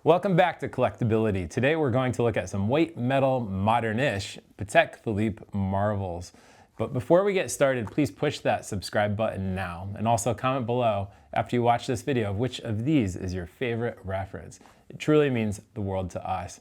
Welcome back to Collectability. Today we're going to look at some white metal modern-ish Patek Philippe marvels. But before we get started, please push that subscribe button now, and also comment below after you watch this video which of these is your favorite reference. It truly means the world to us.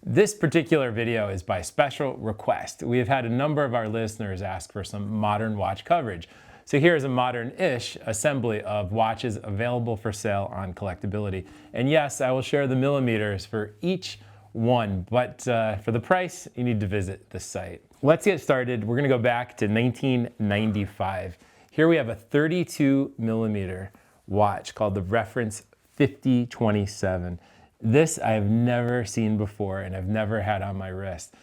This particular video is by special request. We have had a number of our listeners ask for some modern watch coverage. So here's a modern-ish assembly of watches available for sale on Collectability. And yes, I will share the millimeters for each one, but for the price, you need to visit the site. Let's get started. We're gonna go back to 1995. Here we have a 32 millimeter watch called the Reference 5027. This I have never seen before and I've never had on my wrist.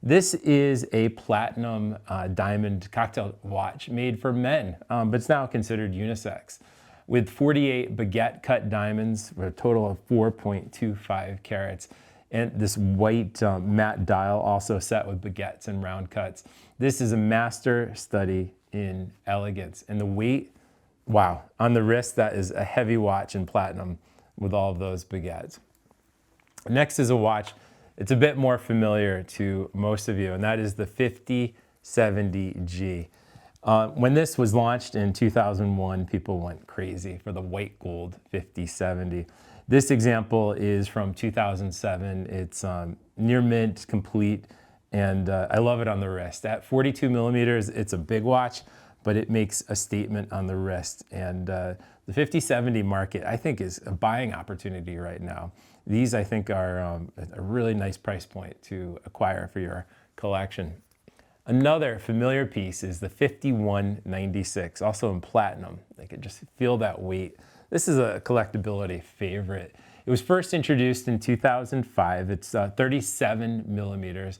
This is a platinum diamond cocktail watch made for men, but it's now considered unisex. With 48 baguette cut diamonds, with a total of 4.25 carats, and this white matte dial also set with baguettes and round cuts. This is a master study in elegance. And the weight, wow, on the wrist, that is a heavy watch in platinum with all of those baguettes. Next is a watch. It's a bit more familiar to most of you, and that is the 5070G. When this was launched in 2001, people went crazy for the white gold 5070. This example is from 2007. It's near mint, complete, and I love it on the wrist. At 42 millimeters, it's a big watch, but it makes a statement on the wrist. And the 5070 market, I think, is a buying opportunity right now. These, I think, are a really nice price point to acquire for your collection. Another familiar piece is the 5196, also in platinum. I could just feel that weight. This is a collectability favorite. It was first introduced in 2005. It's 37 millimeters.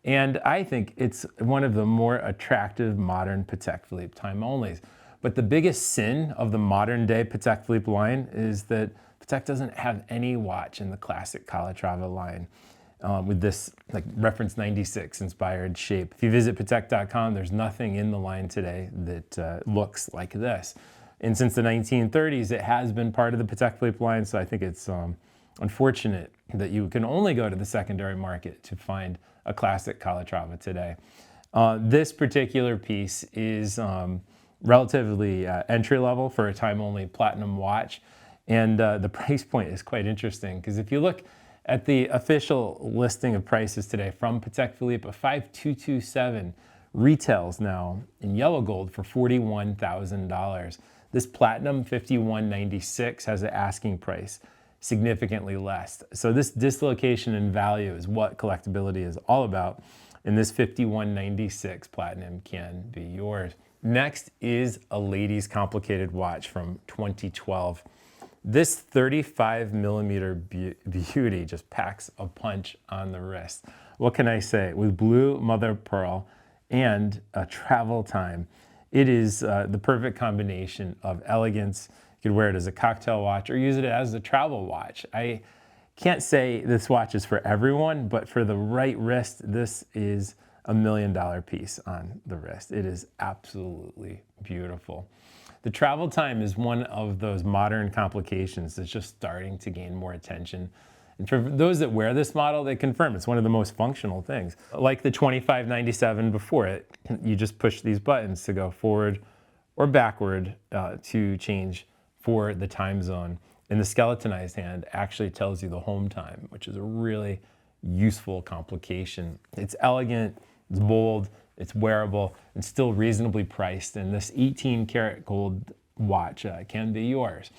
And I think it's one of the more attractive modern Patek Philippe time-onlys. But the biggest sin of the modern day Patek Philippe line is that Patek doesn't have any watch in the classic Calatrava line with this like Reference 96 inspired shape. If you visit Patek.com, there's nothing in the line today that looks like this. And since the 1930s, it has been part of the Patek Philippe line, so I think it's unfortunate that you can only go to the secondary market to find a classic Calatrava today. This particular piece is relatively entry level for a time-only platinum watch. And the price point is quite interesting because if you look at the official listing of prices today from Patek Philippe, a 5227 retails now in yellow gold for $41,000. This platinum 5196 has an asking price significantly less. So this dislocation in value is what collectability is all about. And this 5196 platinum can be yours. Next is a ladies' complicated watch from 2012. This 35 millimeter beauty just packs a punch on the wrist. What can I say? With blue mother of pearl and a travel time, it is the perfect combination of elegance. You could wear it as a cocktail watch or use it as a travel watch. I can't say this watch is for everyone, but for the right wrist, this is a $1 million piece on the wrist. It is absolutely beautiful. The travel time is one of those modern complications that's just starting to gain more attention. And for those that wear this model, they confirm it's one of the most functional things. Like the 2597 before it, you just push these buttons to go forward or backward to change for the time zone. And the skeletonized hand actually tells you the home time, which is a really useful complication. It's elegant, it's bold, it's wearable, and still reasonably priced. And this 18 karat gold watch can be yours.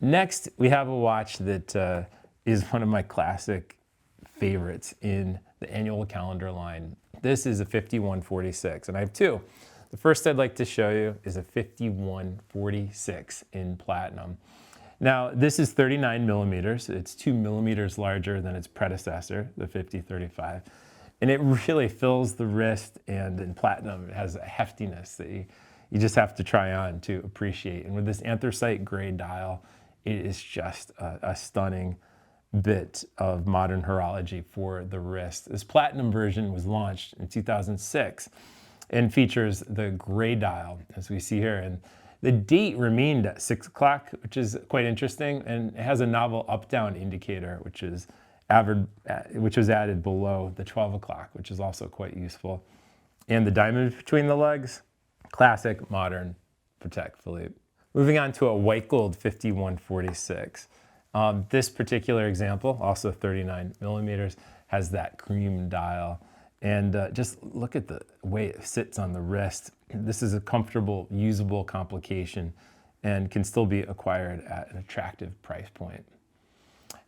Next, we have a watch that is one of my classic favorites in the annual calendar line. This is a 5146, and I have two. The first I'd like to show you is a 5146 in platinum. Now, this is 39 millimeters. It's 2 millimeters larger than its predecessor, the 5035. And it really fills the wrist, and in platinum, it has a heftiness that you just have to try on to appreciate. And with this anthracite gray dial, it is just a stunning bit of modern horology for the wrist. This platinum version was launched in 2006 and features the gray dial, as we see here. And The date remained at 6 o'clock, which is quite interesting, and it has a novel up-down indicator, which was added below the 12 o'clock, which is also quite useful. And the diamond between the legs, classic modern Patek Philippe. Moving on to a white gold 5146. This particular example, also 39 millimeters, has that cream dial. And just look at the way it sits on the wrist. This is a comfortable, usable complication and can still be acquired at an attractive price point.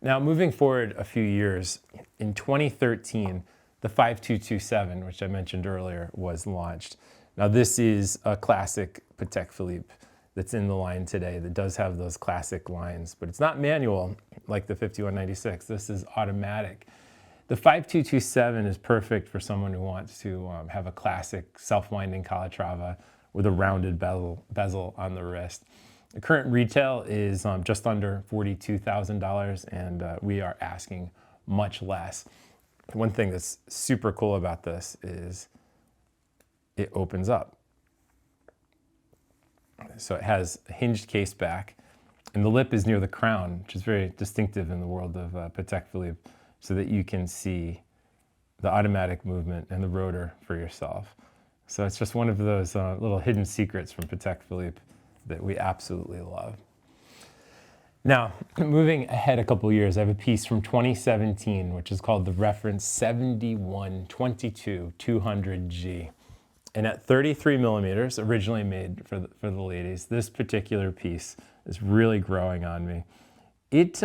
Now, moving forward a few years, in 2013, the 5227, which I mentioned earlier, was launched. Now, this is a classic Patek Philippe that's in the line today that does have those classic lines, but it's not manual like the 5196. This is automatic. The 5227 is perfect for someone who wants to have a classic self-winding Calatrava with a rounded bezel on the wrist. The current retail is just under $42,000, and we are asking much less. One thing that's super cool about this is it opens up. So it has a hinged case back, and the lip is near the crown, which is very distinctive in the world of Patek Philippe, so that you can see the automatic movement and the rotor for yourself. So it's just one of those little hidden secrets from Patek Philippe that we absolutely love. Now, moving ahead a couple years, I have a piece from 2017, which is called the Reference 7122-200G. And at 33 millimeters, originally made for the ladies, this particular piece is really growing on me. It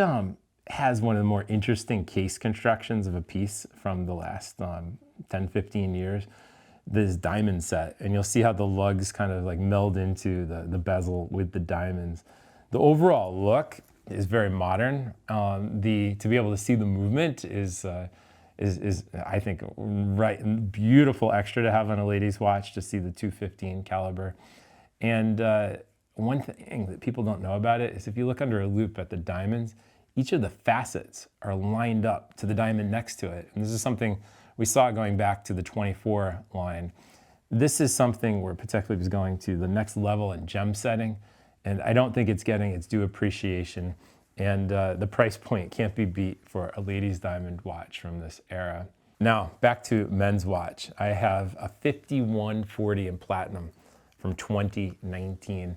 has one of the more interesting case constructions of a piece from the last 10, 15 years. This diamond set, and you'll see how the lugs kind of like meld into the bezel with the diamonds. The overall look is very modern. To be able to see the movement is I think right, beautiful extra to have on a lady's watch to see the 215 caliber. And one thing that people don't know about it is if you look under a loupe at the diamonds, each of the facets are lined up to the diamond next to it. And this is something we saw going back to the 24 line. This is something where Patek Philippe is going to the next level in gem setting, and I don't think it's getting its due appreciation. And the price point can't be beat for a lady's diamond watch from this era. Now, back to men's watch. I have a 5140 in platinum from 2019.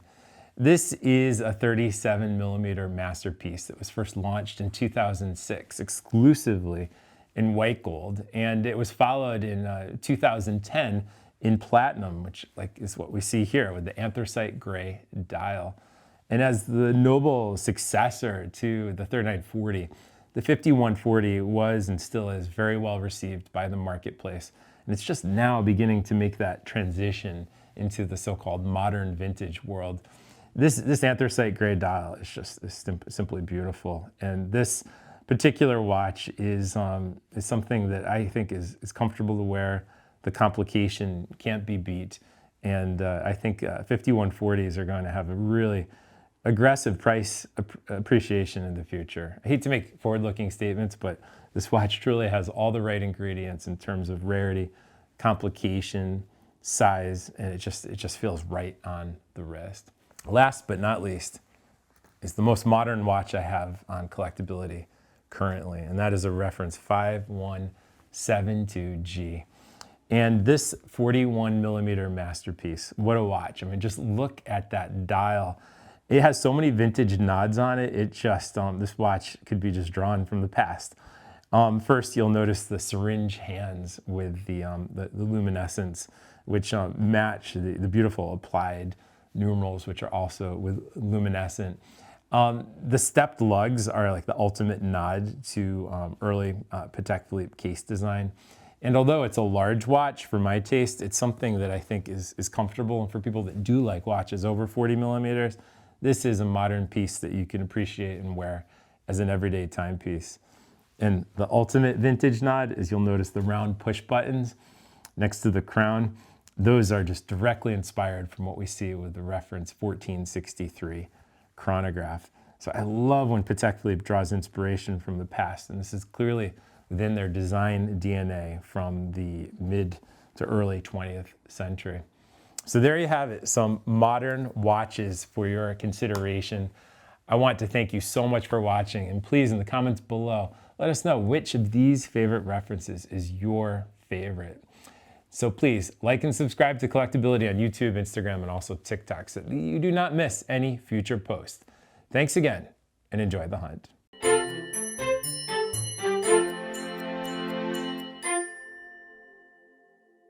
This is a 37 millimeter masterpiece that was first launched in 2006 exclusively in white gold, and it was followed in 2010 in platinum, which is what we see here with the anthracite gray dial. And as the noble successor to the 3940, the 5140 was and still is very well received by the marketplace. And it's just now beginning to make that transition into the so-called modern vintage world. This anthracite gray dial is simply beautiful. And this particular watch is something that I think is comfortable to wear. The complication can't be beat. And I think 5140s are going to have a really aggressive price appreciation in the future. I hate to make forward-looking statements, but this watch truly has all the right ingredients in terms of rarity, complication, size, and it just feels right on the wrist. Last but not least is the most modern watch I have on collectability currently, and that is a Reference 5172G. And this 41 millimeter masterpiece, what a watch. I mean, just look at that dial. It has so many vintage nods on it. It just, this watch could be just drawn from the past. First, you'll notice the syringe hands with the luminescence, which match the beautiful applied numerals, which are also with luminescent. The stepped lugs are like the ultimate nod to early Patek Philippe case design. And although it's a large watch for my taste, it's something that I think is comfortable. And for people that do like watches over 40 millimeters, this is a modern piece that you can appreciate and wear as an everyday timepiece. And the ultimate vintage nod is you'll notice the round push buttons next to the crown. Those are just directly inspired from what we see with the Reference 1463 chronograph. So I love when Patek Philippe draws inspiration from the past, and this is clearly within their design DNA from the mid to early 20th century. So there you have it, some modern watches for your consideration. I want to thank you so much for watching, and please in the comments below, let us know which of these favorite references is your favorite. So please like and subscribe to Collectability on YouTube, Instagram, and also TikTok so that you do not miss any future posts. Thanks again, and enjoy the hunt.